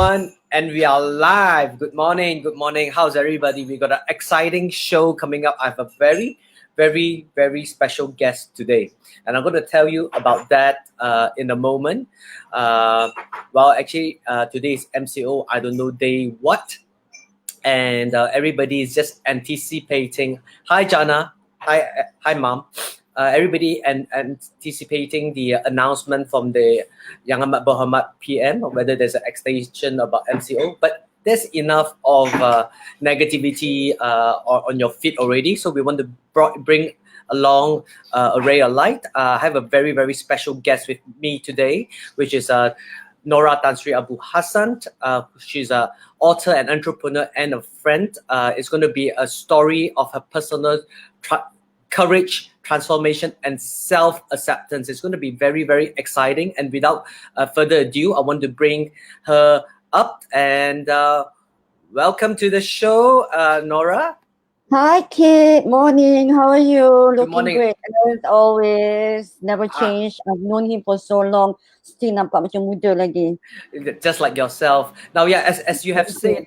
everyone, and we are live. Good morning, good morning. How's everybody? We got an exciting show coming up. I have a very special guest today, and I'm going to tell you about that in a moment. Today is MCO. I don't know day what, and everybody is just anticipating. Hi, Jana. Hi, Mom. Everybody anticipating the announcement from the Yang Amat Berhormat PM, whether there's an extension about MCO. But there's enough of negativity on your feed already. So we want to bring along a ray of light. I have a very special guest with me today, which is Nora Abu Hassan. She's an author and entrepreneur and a friend. It's going to be a story of her personal courage, transformation, and self-acceptance. It's going to be very exciting. And without further ado, I want to bring her up and welcome to the show, Nora. Hi, Kate. Morning. How are you? Good Looking morning. great as always. Never changed. I've known him for so long. Still nampak macam muda lagi. Just like yourself. Now, yeah, as you have said,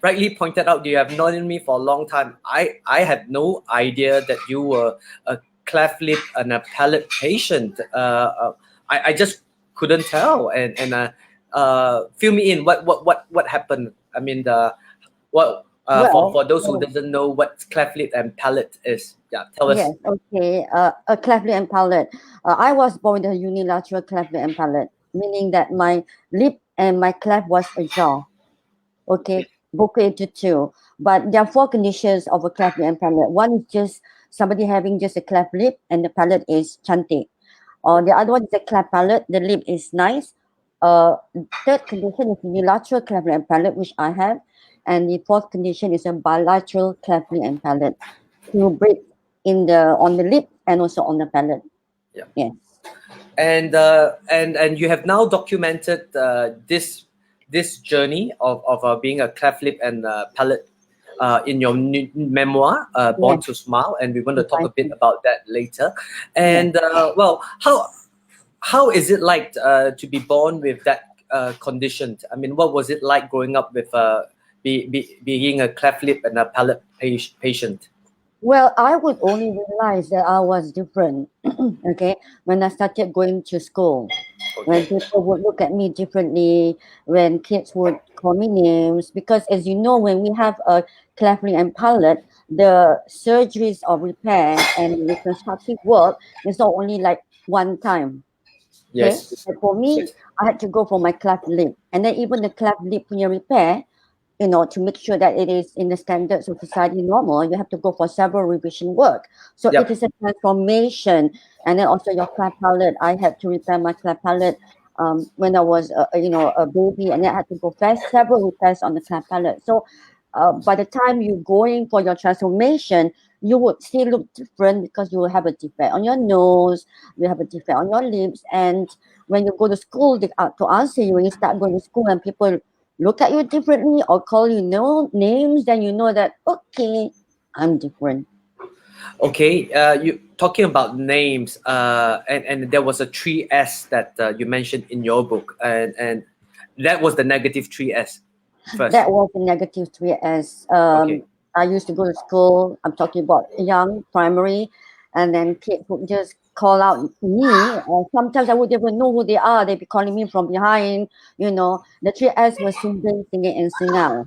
rightly pointed out, you have known me for a long time. I had no idea that you were a cleft lip and a palate patient. I just couldn't tell. And fill me in. What happened? I mean, for those who doesn't know what cleft lip and palate is, yeah, tell us. Yes, okay. A cleft lip and palate. I was born with a unilateral cleft lip and palate, meaning that my lip and my cleft was ajar. Okay, broken into two. But there are four conditions of a cleft lip and palate. One is just somebody having just a cleft lip and the palate is cantik. The other one is a cleft palate. The lip is nice. Third condition is unilateral cleft lip and palate, which I have. And the fourth condition is a bilateral cleft lip and palate. To break on the lip and also on the palate. Yeah. Yes. And you have now documented this journey of being a cleft lip and palate in your memoir, Born to Smile, and we're going to talk a bit about that later. And how is it like to be born with that condition? I mean, what was it like growing up with being a cleft lip and a palate patient? Well, I would only realize that I was different, okay, when I started going to school. Okay. When people would look at me differently, when kids would call me names, because as you know, when we have a cleft lip and palate, the surgeries or repair and reconstructive work is not only like one time. Yes. Okay? But for me, I had to go for my cleft lip, and then even the cleft lip punya repair, to make sure that it is in the standards of society normal, you have to go for several revision work. So it is a transformation. And then also your cleft palate, I had to repair my cleft palate when I was, a baby, and then I had to go several repairs on the cleft palate. So by the time you're going for your transformation, you would still look different because you will have a defect on your nose, you have a defect on your lips, and when you go to school, to answer you, when you start going to school and people look at you differently or call you names, then you know that, okay, I'm different. Okay, you talking about names, and there was a 3S that you mentioned in your book, and that was the negative 3S first. That was the negative 3S. Okay. I used to go to school, I'm talking about young, primary, and then kids would just call out me. Sometimes I wouldn't even know who they are. They'd be calling me from behind. The 3S was singing and sing out.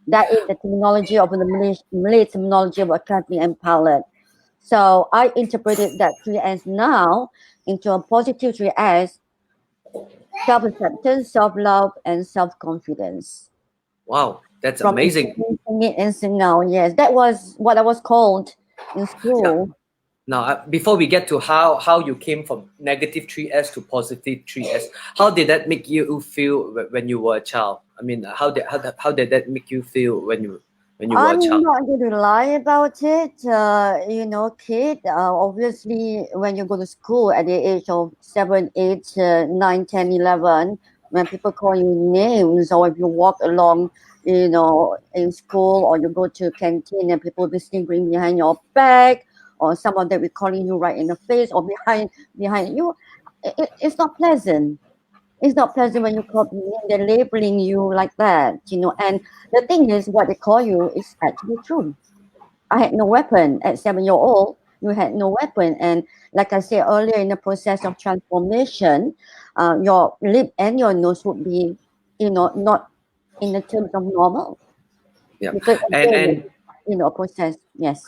That is the terminology of the Malay terminology of cleft lip and palate. So I interpreted that 3S now into a positive 3S: self-acceptance, self-love, and self-confidence. Wow, that's From amazing. Sing and sing out. Yes, that was what I was called in school. Yeah. Now, before we get to how you came from negative 3S to positive 3S, how did that make you feel when you were a child? I mean, how did that make you feel when you were a child? I'm not going to lie about it. Kid, obviously, when you go to school at the age of 7, 8, 9, 10, 11, when people call you names, or if you walk along, in school, or you go to canteen and people whispering behind your back, or some of them will calling you right in the face or behind you, it's not pleasant. It's not pleasant when you call they're labeling you like that, And the thing is, what they call you is actually true. I had no weapon at 7 year old. You had no weapon, and like I said earlier, in the process of transformation, your lip and your nose would be, not in the terms of normal Yeah, because and again, and a process. Yes.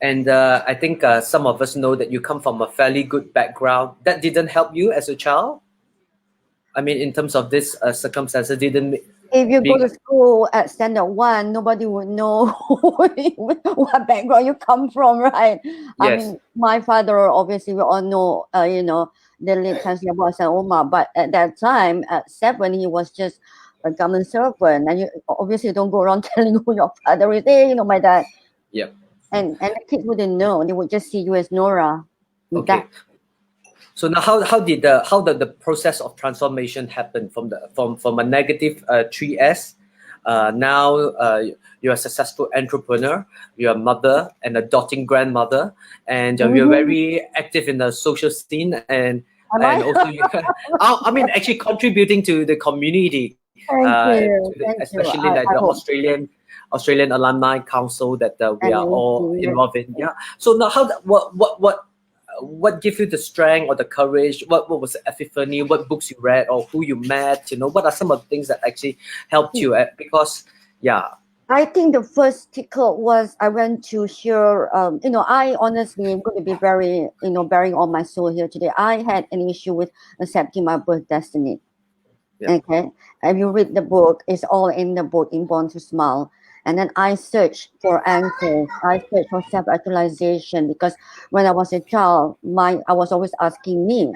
and I think some of us know that you come from a fairly good background. That didn't help you as a child. I mean, in terms of this circumstances, didn't If you go be to school at standard one, nobody would know what background you come from, right? I yes, mean, my father, obviously, we all know, the late Chancellor Abu Hassan Omar, but at that time, at 7, he was just a government servant, and you obviously don't go around telling who your father is. Hey, my dad, yeah, and the kids wouldn't know. They would just see you as Nora. okay. That So now, how did the process of transformation happen from a negative 3S? Now you're a successful entrepreneur, you're a mother and a dotting grandmother, and you're mm-hmm. very active in the social scene, Am and I? also you, I mean, actually contributing to the community, Thank you, thank you. especially like I the hope Australian Alumni Council that we are all NAC. involved in. Yeah. So now, what give you the strength or the courage? What was the epiphany? What books you read or who you met? What are some of the things that actually helped you? Because yeah, I think the first tickle was I went to hear, I honestly am going to be very, bearing on my soul here today. I had an issue with accepting my birth destiny. yeah, Okay. If you read the book, it's all in the book, In Born to Smile. And then I searched for answers. I searched for self-actualization because when I was a child, I was always asking me,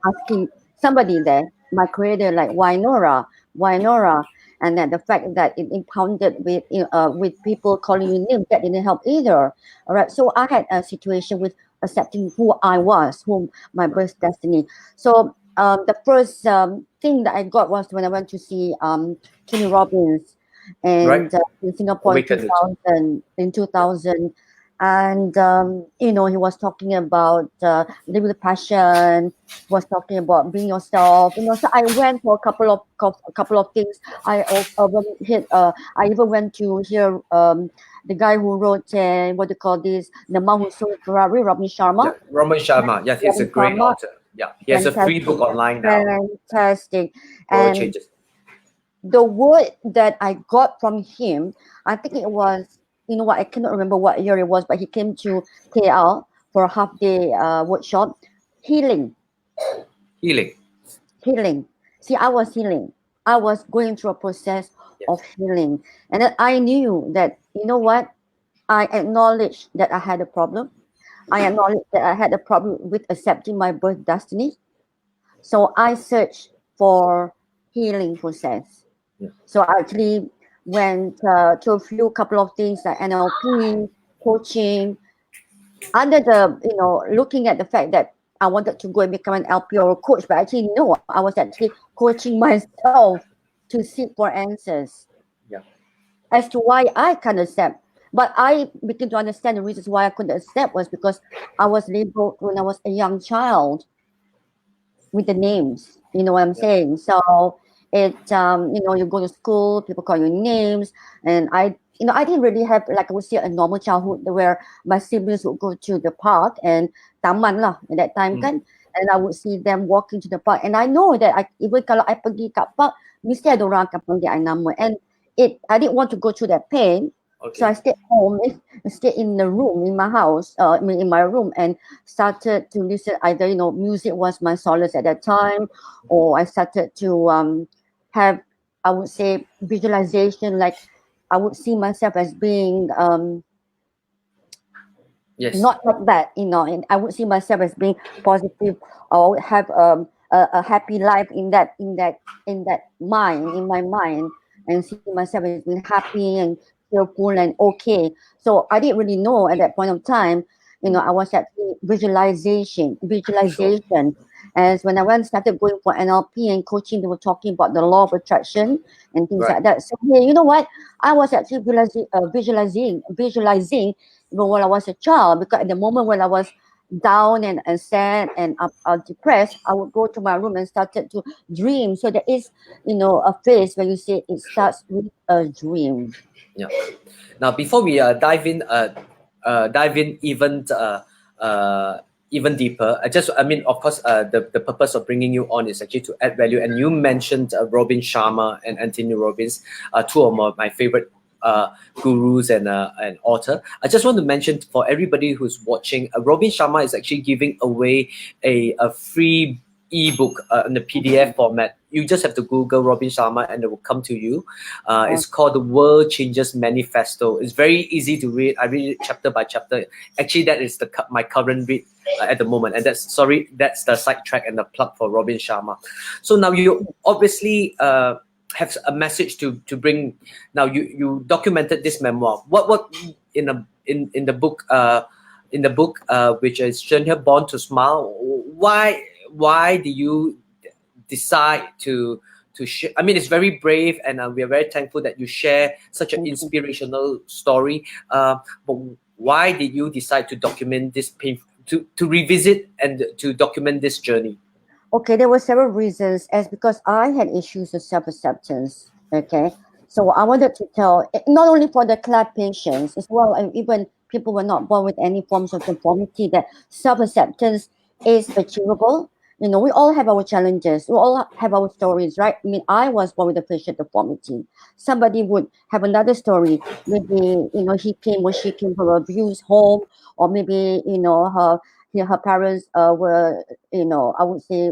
asking somebody there, my creator, like, why Nora? Why Nora? And then the fact that it impounded with people calling you names, that didn't help either. All right. So I had a situation with accepting who I was, whom my birth destiny. So the first thing that I got was when I went to see Tony Robbins, right. and in Singapore in Awaken it. 2000. Yeah, And he was talking about living with passion. Was talking about being yourself. So I went for a couple of things. I even went to hear the guy who wrote what do you call this, the man who sold Ferrari, Robin yeah. Sharma. Roman Sharma. Yes, he's a Robin great Sharma, author. Yeah, he has a free fantastic, book online now. fantastic. World And Changes. the word that I got from him, I think it was, I cannot remember what year it was, but he came to KL for a half day workshop. Healing, Healing. healing. See, I was healing. I was going through a process Yes. of healing. And then I knew that, what? I acknowledged that I had a problem. I acknowledged that I had a problem with accepting my birth destiny. So I searched for healing process. Yeah. So I actually went to a few couple of things like NLP, coaching, under the, looking at the fact that I wanted to go and become an LP or a coach, but actually no, I was actually coaching myself to seek for answers Yeah. as to why I can't accept. But I began to understand the reasons why I couldn't accept was because I was labeled when I was a young child with the names. You know what I'm Yeah. saying? So you go to school, people call you names, and I didn't really have, like I would say, a normal childhood where my siblings would go to the park and taman lah at that time Mm. kan, and I would see them walking to the park, and I know that even kalau I pergi kat park, mesti ada orang akan panggil I nama, and I didn't want to go through that pain. So Okay. I stayed home, stayed in the room in my house, in my room, and started to listen. Either music was my solace at that time, or I started to have, I would say, visualization. Like I would see myself as being Yes. not like that, and I would see myself as being positive, or have a happy life in that mind, in my mind, and see myself as being happy and cheerful and okay. So I didn't really know at that point of time. Mm. I was actually visualization, Sure. visualization. As when I went started going for NLP and coaching, they were talking about the law of attraction and things Right. like that. So yeah, you know what? I was actually visualizing even while I was a child, because at the moment when I was down and sad and depressed, I would go to my room and started to dream. So there is, a phase where you say it starts with a dream. Yeah. Now, before we dive in even deeper, I mean, of course, the purpose of bringing you on is actually to add value. And you mentioned Robin Sharma and Anthony Robbins, two of my favorite gurus and author. I just want to mention for everybody who's watching, Robin Sharma is actually giving away a free ebook in the PDF format. You just have to Google Robin Sharma and it will come to you. It's called The World Changes Manifesto. It's very easy to read. I read it chapter by chapter. Actually, that is my current read at the moment. And that's the sidetrack and the plug for Robin Sharma. So now you obviously have a message to bring. Now you documented this memoir. What in the book which is shown here, Born to Smile. Why do you decide to share? I mean, it's very brave, and we are very thankful that you share such an inspirational story. But why did you decide to document this pain, to revisit and to document this journey? Okay, there were several reasons. As because I had issues with self-acceptance. Okay, so I wanted to tell not only for the CLAP patients as well, and even people who were not born with any forms of deformity, that self-acceptance is achievable. We all have our challenges. We all have our stories, right? I mean, I was born with a facial deformity. Somebody would have another story. Maybe she came from an abused home, or maybe her parents were, I would say,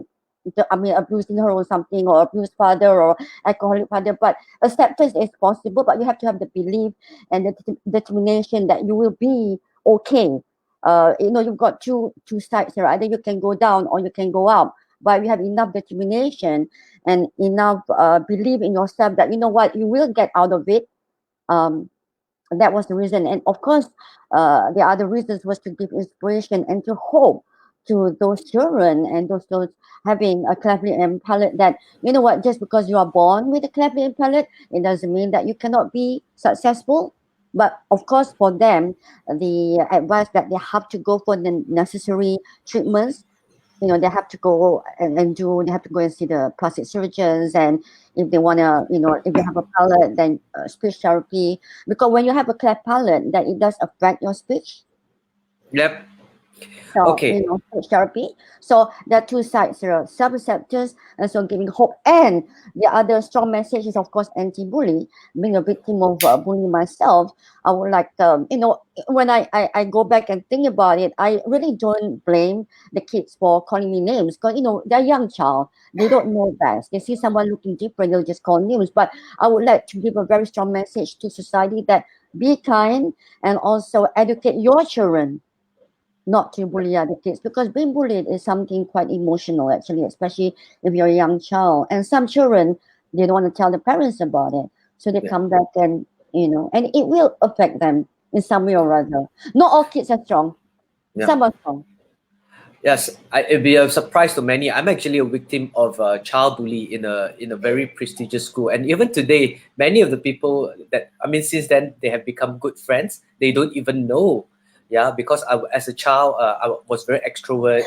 abusing her or something, or abused father or alcoholic father. But acceptance is possible, but you have to have the belief and the determination that you will be okay. You've got two sides here. Either you can go down or you can go up. But you have enough determination and enough belief in yourself that, you know what, you will get out of it. That was the reason. And of course, the other reasons was to give inspiration and to hope to those children and those having a cleft lip and palate, that, you know what, just because you are born with a cleft lip and palate, it doesn't mean that you cannot be successful. But of course, for them, the advice that they have to go for the necessary treatments. They have to go they have to go and see the plastic surgeons, and if they want to, if they have a palate, then speech therapy, because when you have a cleft palate, that it does affect your speech. Yep. So, Okay. speech therapy. So there are two sides here: self-acceptance and so giving hope. And the other strong message is, of course, anti-bully. Being a victim of bullying myself, I would like, when I go back and think about it, I really don't blame the kids for calling me names, because, they're young child. They don't know best. They see someone looking different, they'll just call names. But I would like to give a very strong message to society that be kind and also educate your children not to bully other kids, because being bullied is something quite emotional, actually, especially if you're a young child. And some children, they don't want to tell the parents about it, so they come back and and it will affect them in some way or other. Not all kids are strong. Some are strong. Yes, it'd be a surprise to many. I'm actually a victim of a child bully in a very prestigious school, and even today, many of the people since then they have become good friends. They don't even know. Yeah, because as a child, I was very extrovert,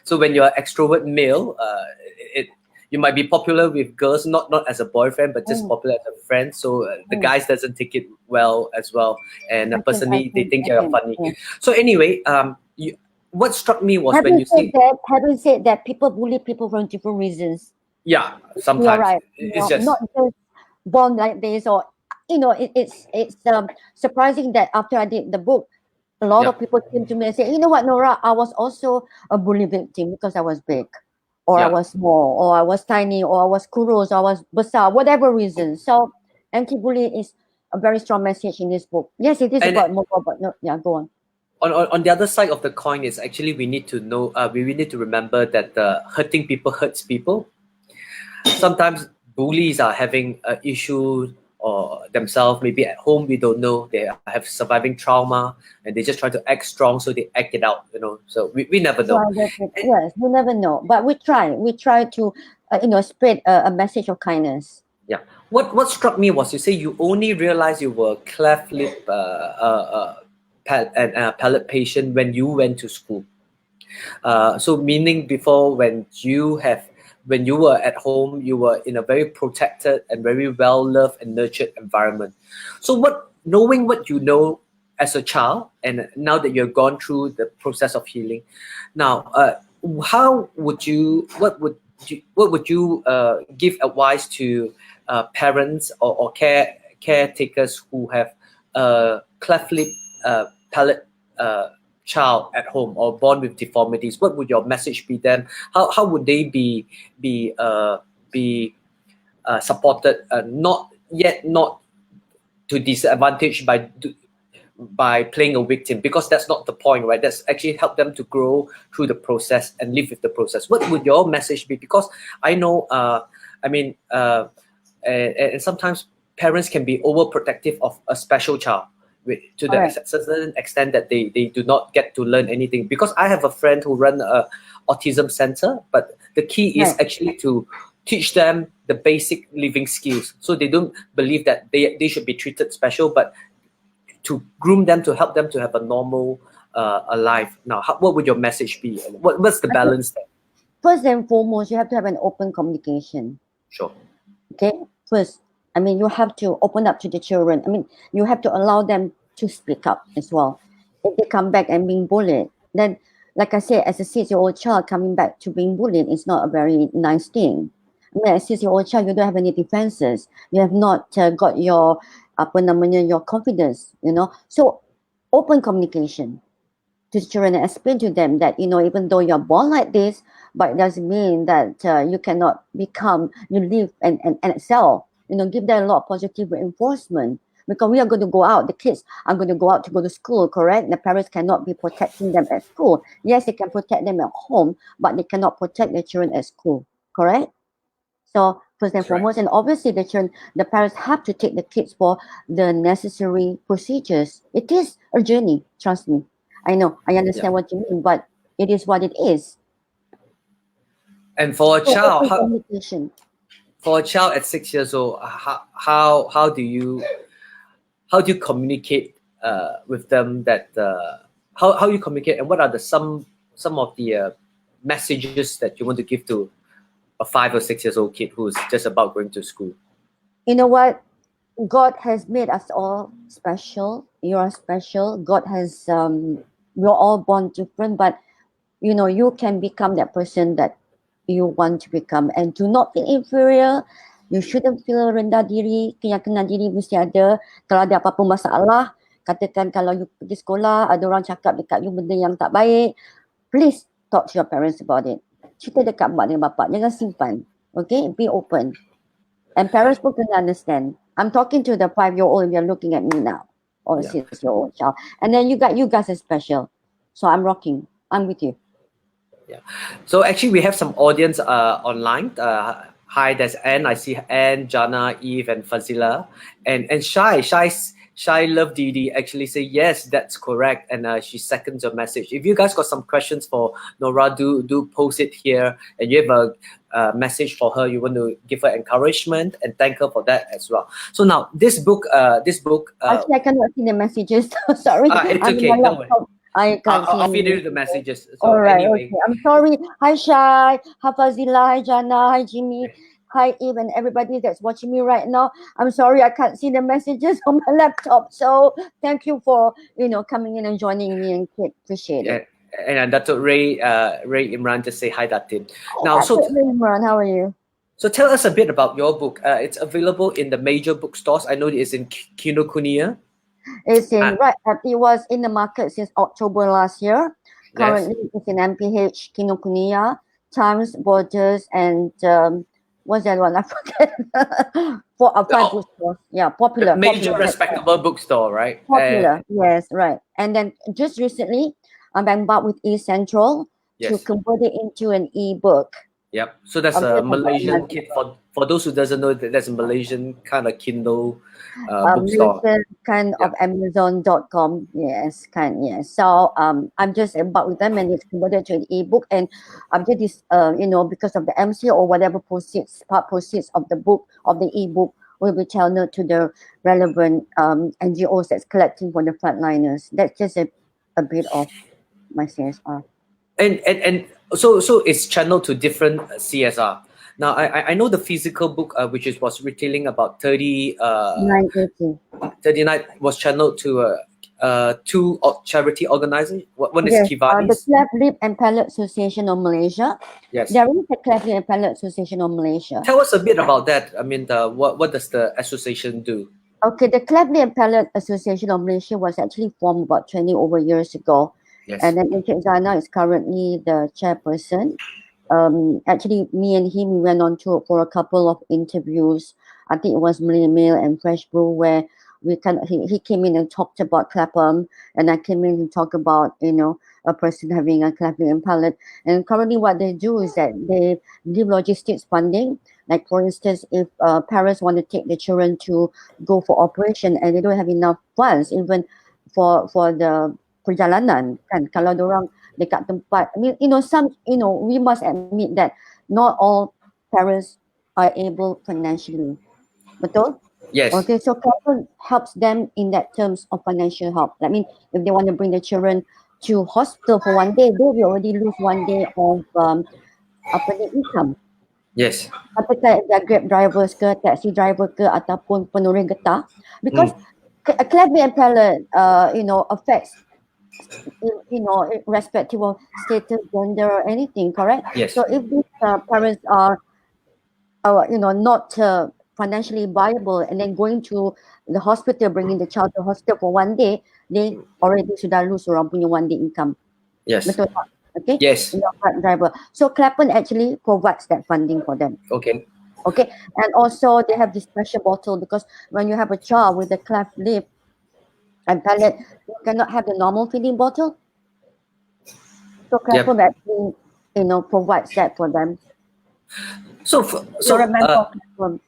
So when you're extrovert male, you might be popular with girls, not as a boyfriend, but just popular as a friend. So the guys doesn't take it well as well, and personally, they think you're funny. Yeah. So anyway, what struck me was Having said that, people bully people for different reasons. Yeah, sometimes You're right. it's just Not just born like this, or it's surprising that after I did the book, a lot of people came to me and say, you know what, Nora, I was also a bully victim because I was big, or I was small, or I was tiny, or I was kurus, or I was besar, whatever reason. So anti-bullying is a very strong message in this book. Yes, it is about mobile, but no, go on. On the other side of the coin is actually we need to know, we need to remember that hurting people hurts people. Sometimes bullies are having issue or themselves, maybe at home, we don't know, they have surviving trauma and they just try to act strong, so they act it out, so we never know. Yes, we never know, but we try to spread a message of kindness. Yeah, what struck me was you say you only realized you were cleft lip palate patient when you went to school. So meaning before, when you were at home, you were in a very protected and very well loved and nurtured environment. So knowing what you know as a child, and now that you've gone through the process of healing, now how would you what would you give advice to parents or caretakers who have cleft lip palate child at home or born with deformities? What would your message be then? How would they be be supported? Not to disadvantage by playing a victim, because that's not the point, right? That's actually help them to grow through the process and live with the process. What would your message be? Because I know, I mean, and sometimes parents can be overprotective of a special child to the Correct. certain extent that they do not get to learn anything. Because I have a friend who run a autism center, but the key is Right. actually to teach them the basic living skills, so they don't believe that they should be treated special, but to groom them, to help them to have a normal a life. Now, what would your message be? What's the I think balance there? first and foremost, you have to have an open communication. Sure. Okay. First, I mean, you have to open up to the children. I mean, you have to allow them to speak up as well. If they come back and being bullied, then, like I said, as a 6-year-old child coming back to being bullied is not a very nice thing. I mean, as a 6-year-old child, you don't have any defenses. You have not got your apa namanya, your confidence. So open communication to children and explain to them that even though you're born like this, but it doesn't mean that you cannot you live and excel. Give them a lot of positive reinforcement, because we are going to go out, the kids are going to go out to go to school, correct? The parents cannot be protecting them at school. Yes, they can protect them at home, but they cannot protect their children at school, correct? So first and That's right. foremost, and obviously the parents have to take the kids for the necessary procedures. It is a journey, trust me. I know, I Yeah. understand what you mean, but it is what it is. And for a So child, open communication. for a child at 6 years old, how do you communicate with them that how you communicate, and what are the some of the messages that you want to give to a 5 or 6 years old kid who's just about going to school? You know what? God has made us all special. You are special. God has we're all born different, but you can become that person that you want to become, and do not feel inferior. You shouldn't feel rendah diri. Keyakinan diri mesti ada. Kalau ada apa-apa masalah, katakan kalau you pergi sekolah, ada orang cakap dekat you benda yang tak baik, please talk to your parents about it. Cerita dekat mak dengan bapak, jangan simpan. Okay, be open. And parents pun kena understand. I'm talking to the 5-year-old, if you're looking at me now, or a Yeah. 6-year-old child. And then you guys are special. So I'm rocking. I'm with you. Yeah. So actually, we have some audience online. Hi, there's Anne. I see Anne, Jana, Eve, and Fazila, and Shy Love Didi actually say yes, that's correct, and she seconds your message. If you guys got some questions for Nora, do post it here, and you have a message for her. You want to give her encouragement and thank her for that as well. So now this book. Actually, I cannot see the messages. Sorry. It's I'm in okay. my Don't worry. laptop. I can't see I'll any feed you the messages. messages. All So right, anyway, okay. I'm sorry. Hi, Shai. Hi, Fazila. Hi, Jana. Hi, Jimmy. Hi, Eve, and everybody that's watching me right now. I'm sorry I can't see the messages on my laptop. So thank you for coming in and joining me, and appreciate yeah, it. and Dr. Ray Imran just say hi, Datin. Now, That's it, Imran. How are you? so tell us a bit about your book. It's available in the major bookstores. I know it's in Kinokuniya. It's Uh, in right. It was in the market since October last year. yes. Currently, it's in MPH, Kinokuniya, Times, Borders, and what's that one? I forget. For five Oh, bookstores. Yeah, popular, major popular, that's right. respectable bookstore, right? Popular. Yes, right. And then just recently, I'm embarked with eCentral to Yes. convert it into an ebook. Yep. So that's a Just about a Malaysian month kid. ago. For those who doesn't know, that's a Malaysian kind of Kindle bookstore. Malaysian kind of Yep. Amazon.com. Yes, yes. So I'm just about with them, and it's converted to an ebook, and I'm just this because of the MC or whatever part proceeds of the book of the ebook will be channeled to the relevant NGOs that's collecting for the frontliners. That's just a bit of my CSR. And so it's channeled to different CSR. Now I know the physical book which was retailing about 980. 39 was channeled to two charity organizations. One is Yes, the Kivani's. Cleft Lip and Palate Association of Malaysia. Yes. There is a Cleft Lip and Palate Association of Malaysia. Tell us a bit about that. I mean, what does the association do? Okay, the Cleft Lip and Palate Association of Malaysia was actually formed about 20 over years ago. Yes. And then Encik Zana is currently the chairperson. Actually, me and him, we went on tour for a couple of interviews. I think it was Malay Mail and Fresh Brew, where he came in and talked about Clapham, and I came in and talked about, a person having a cleft lip and palate. And currently what they do is that they give logistics funding. Like for instance, if parents want to take the children to go for operation and they don't have enough funds, even for the perjalanan, kan, kalau dorang dekat tempat, I mean, we must admit that not all parents are able financially. Betul? Yes. Okay, so Clapham helps them in that terms of financial help. I mean, if they want to bring the children to hospital for one day, they will already lose one day of income. Yes. Apakah dia Grab drivers ke, taxi driver ke, ataupun penuring getah, because cleft lip and palate, affects, irrespective of status, gender, or anything, correct? Yes. So if these parents are, not financially viable, and then going to the hospital, bringing the child to hospital for one day, they already sudah lose orang punya one day income. Yes. Betul tak? Okay. Yes. Grab driver. So Clapham actually provides that funding for them. Okay. Okay, and also they have this special bottle, because when you have a child with a cleft lip and palate, you cannot have the normal feeding bottle. So Clapham actually, provides that for them.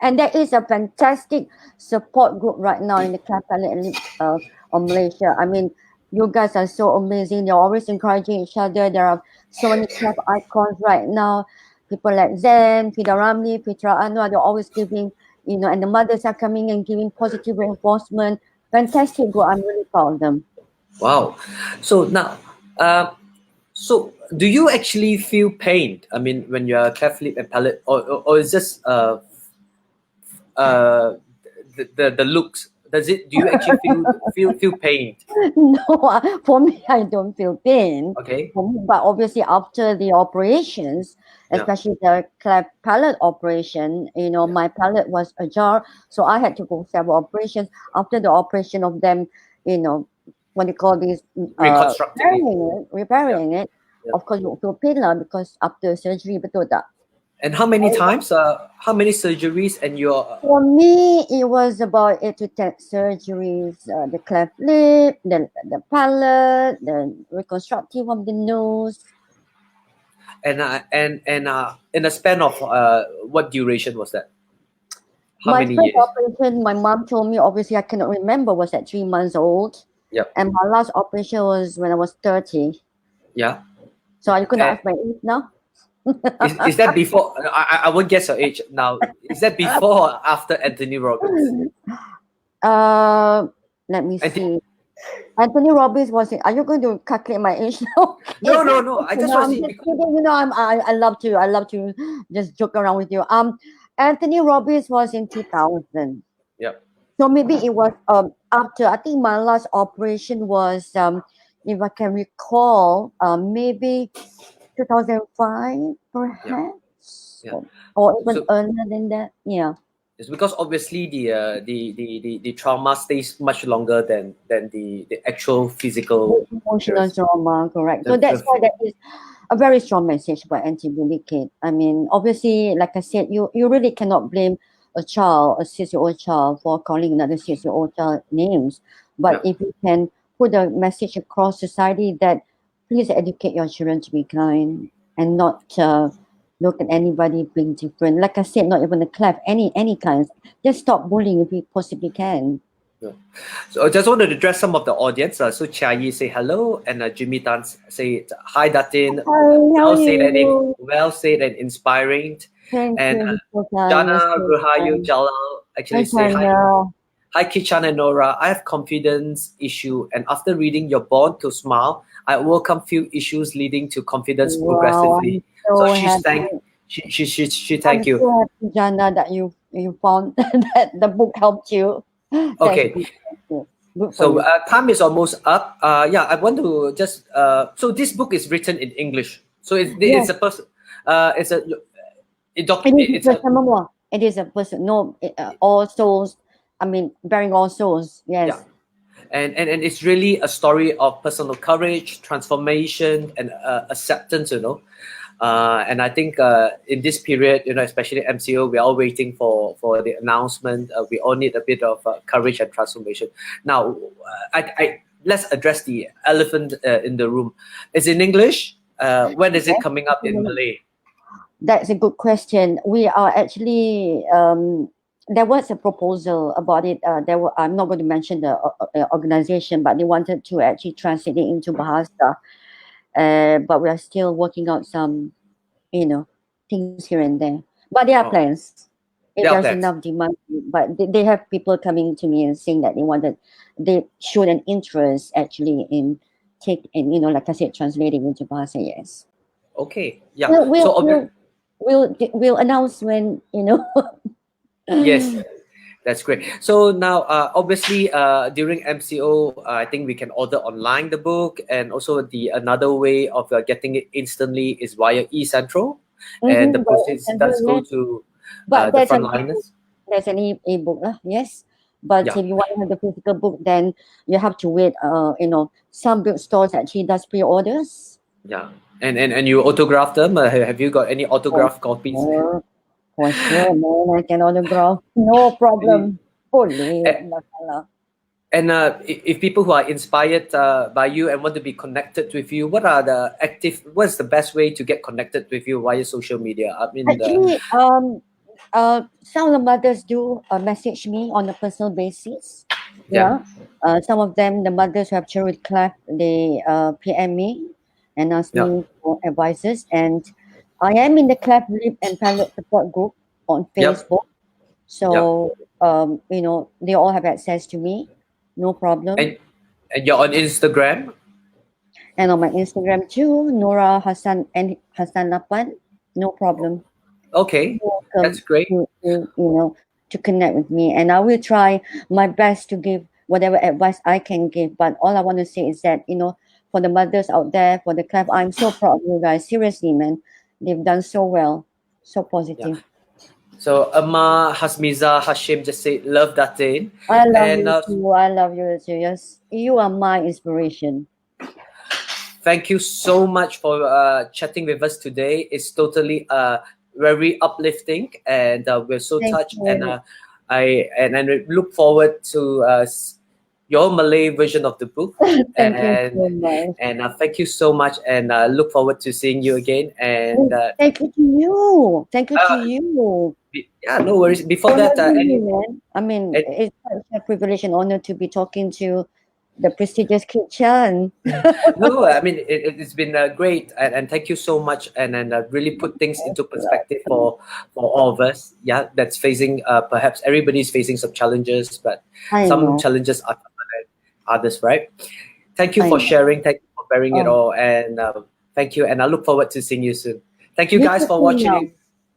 And there is a fantastic support group right now in the cleft palate and lip of Malaysia. I mean, you guys are so amazing. You're always encouraging each other. There are so many cleft icons right now. People like Zen, Fida Ramli, Fitra Anwar, they're always giving, and the mothers are coming and giving positive reinforcement. Fantastic group. I'm really proud of them. Wow. So now, so do you actually feel pain? I mean, when you're cleft lip and palate, or is just the looks? Do you actually feel pain? No, for me, I don't feel pain. Okay. For me, but obviously after the operations, especially the cleft palate operation, my palate was ajar, so I had to go several operations. After the operation of them, what do you call this? Repairing it. Of course, you feel pain lah, because after surgery, betul tak? And how many times? How many surgeries? And for me, it was about 8 to 10 surgeries. The cleft lip, the palate, the reconstructive of the nose. And in a span of what duration was that? How my many first years? operation, my mom told me, obviously I cannot remember, was at 3 months old. Yep. And my last operation was when I was 30. Yeah. So are you going to ask my age now? Is that before? I won't guess your age now. Is that before or after Anthony Robbins? Let me see. Anthony Robbins was it? Are you going to calculate my age now? No. I just want to see. Kidding. I love to just joke around with you. Anthony Robbins was in 2000. Yep. So maybe it was after. I think my last operation was if I can recall, maybe 2005, perhaps, or even earlier than that. Yeah. It's because obviously the trauma stays much longer than the actual physical emotional trauma. Correct. So that's why that is a very strong message about anti-bully kit. I mean, obviously, like I said, you really cannot blame a 6-year-old child, for calling another 6-year-old child names. But if you can put a message across society that please educate your children to be kind and not look at anybody being different. Like I said, not even a cleft, any kind. Just stop bullying if you possibly can. Yeah. So I just wanted to address some of the audience. So Chia Yi say hello, and Jimmy Tan say hi, Datin. Well said and inspiring. Thank and you. Jana Ruhayu Jalal actually say hi. Hi Kichan and Nora. I have confidence issue, and after reading your Born to Smile, I overcome few issues leading to confidence Wow, progressively. I'm So so she's happy. she I'm thank you. so happy, Jana, that you found that the book helped you. That's Okay, good. That's good. Good for so you. time is almost up. Yeah, I want to just so this book is written in English. So it's Yes, a person. It's a it is a it's a personal memoir. It is a person. No, all souls. I mean, bearing all souls. yeah. Yes. And it's really a story of personal courage, transformation, and acceptance. And I think in this period, especially MCO, we're all waiting for the announcement. We all need a bit of courage and transformation. Now, I let's address the elephant in the room. It's in English. When is it coming up in Malay? That's a good question. We are actually there was a proposal about it. I'm not going to mention the organization, but they wanted to actually translate it into Bahasa. But we are still working out some, things here and there. But there are Oh, plans. If there are there's plans. enough demand, but they have people coming to me and saying that they showed an interest actually in like I said, translating into Bahasa. Yes. Okay, yeah. We'll we'll So we'll we'll announce when yes, that's great. So now, obviously, during MCO, I think we can order online the book, and also the another way of getting it instantly is via eCentral, and the Mm-hmm, proceeds does go yes. to But the there's an ebook. frontliners. There's an ebook, yes. But Yeah, if you want to have the physical book, then you have to wait. Some bookstores actually does pre-orders. yeah. And you autograph them. Have you got any For autograph copies? sure, for sure, man. I can autograph, no problem. Fully, Eh, And if people who are inspired by you and want to be connected with you, what's the best way to get connected with you via social media? I mean, actually, some of the mothers do message me on a personal basis. yeah, Yeah. Some of them, the mothers who have children with cleft, they PM me and ask yeah, me for advices. And I am in the cleft lip and palate support group on yep, Facebook. yep. So, they all have access to me, no problem. And and you're on Instagram. And on my Instagram too, Nora Hassan and Hassan Lapan, no problem. Okay, that's Welcome great. to connect with me, and I will try my best to give whatever advice I can give. But all I want to say is that for the mothers out there, for the club, I'm so proud of you guys. Seriously, man, they've done so well, so Yeah. positive. So Amma Hasmiza Hashim just said love that Dane. I love And you too. I love you too. Yes, you are my inspiration. thank you so much for chatting with us today. It's totally very uplifting, and we're so Thank touched. And you. I look forward to your Malay version of the book. Thank you And so much. thank you so much, and look forward to seeing you again. And Thank you to you. Thank you to uh, you. yeah, no worries. Before For that, having me, man. I mean, any it's such a privilege and honor to be talking to the prestigious Kit Chan. No, I mean it's been great, and thank you so much, and really put things into perspective for all of us. Yeah, that's facing perhaps everybody's facing some challenges, but I some know. challenges are tougher than others, right? Thank you I for know. sharing. Thank you for bearing it Oh, all, and thank you. And I look forward to seeing you soon. Thank you you guys take for care now. watching.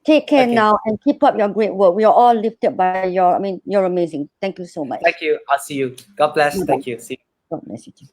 Take care Okay, now and keep up your great work. We are all lifted by you're amazing. Thank you so much. thank you. I'll see you. God bless. Bye bye. Thank you. See you. God bless you too.